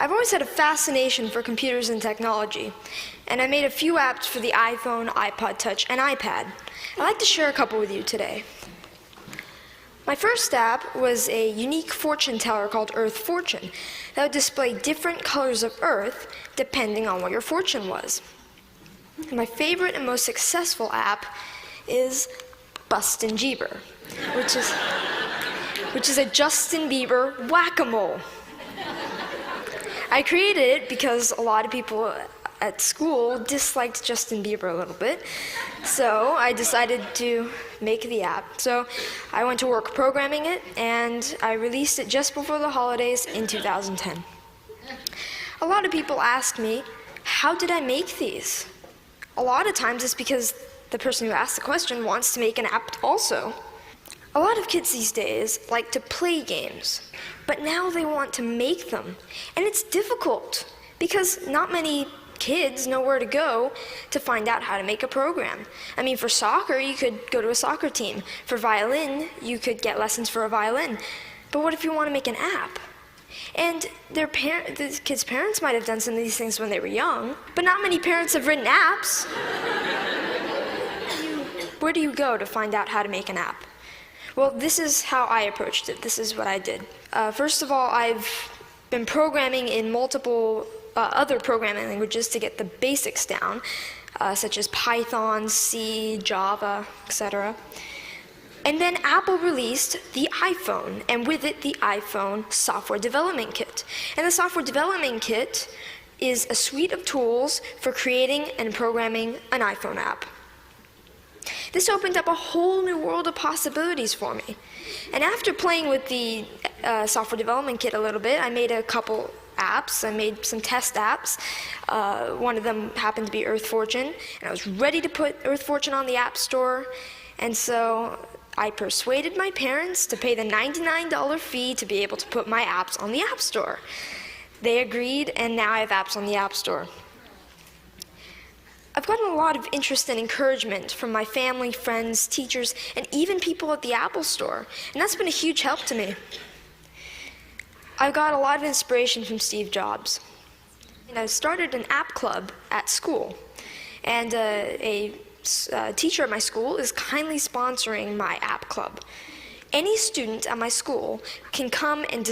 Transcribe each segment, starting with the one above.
I've always had a fascination for computers and technology, and I made a few apps for the iPhone, iPod Touch, and iPad. I'd like to share a couple with you today. My first app was a unique fortune teller called Earth Fortune that would display different colors of Earth depending on what your fortune was. And my favorite and most successful app is Bustin' Jeeber, which is a Justin Bieber whack-a-mole. I created it because a lot of people at school disliked Justin Bieber a little bit, so I decided to make the app. So I went to work programming it, and I released it just before the holidays in 2010. A lot of people ask me, how did I make these? A lot of times it's because the person who asked the question wants to make an app also. A lot of kids these days like to play games, but now they want to make them. And it's difficult because not many kids know where to go to find out how to make a program. I mean, for soccer, you could go to a soccer team. For violin, you could get lessons for a violin. But what if you want to make an app? And the kids' parents might have done some of these things when they were young, but not many parents have written apps. Where do you go to find out how to make an app? Well, this is how I approached it. This is what I did. First of all, I've been programming in multiple other programming languages to get the basics down, such as Python, C, Java, etc. And then Apple released the iPhone, and with it, the iPhone Software Development Kit. And the Software Development Kit is a suite of tools for creating and programming an iPhone app. This opened up a whole new world of possibilities for me. And after playing with the Software Development Kit a little bit, I made a couple apps. I made some test apps. One of them happened to be Earth Fortune, and I was ready to put Earth Fortune on the App Store. And so I persuaded my parents to pay the $99 fee to be able to put my apps on the App Store. They agreed, and now I have apps on the App Store. I've gotten a lot of interest and encouragement from my family, friends, teachers, and even people at the Apple Store, and that's been a huge help to me. I've got a lot of inspiration from Steve Jobs. And I started an app club at school, and a teacher at my school is kindly sponsoring my app club. Any student at my school can come and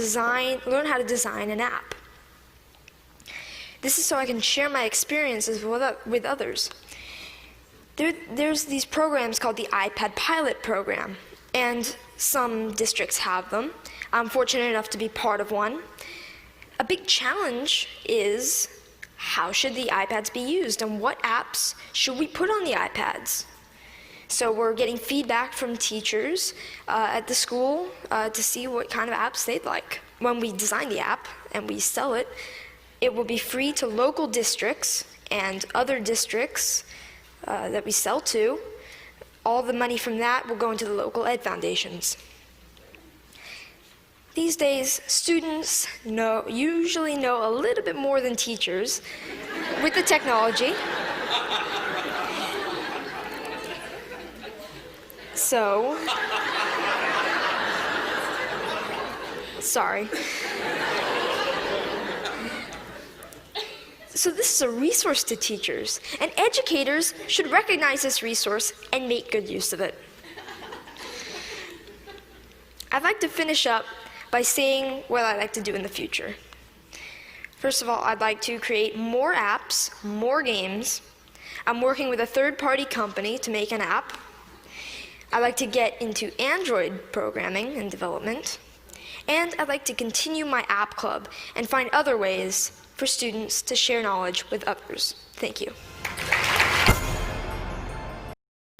learn how to design an app. This is so I can share my experiences with others. There's these programs called the iPad Pilot Program, and some districts have them. I'm fortunate enough to be part of one. A big challenge is, how should the iPads be used, and what apps should we put on the iPads? So we're getting feedback from teachers at the school to see what kind of apps they'd like. When we design the app and we sell it, it will be free to local districts and other districts that we sell to. All the money from that will go into the local ed foundations. These days, students usually know a little bit more than teachers with the technology. So, sorry. So this is a resource to teachers, and educators should recognize this resource and make good use of it. I'd like to finish up by saying what I'd like to do in the future. First of all, I'd like to create more apps, more games. I'm working with a third-party company to make an app. I'd like to get into Android programming and development. And I'd like to continue my app club and find other ways for students to share knowledge with others. Thank you.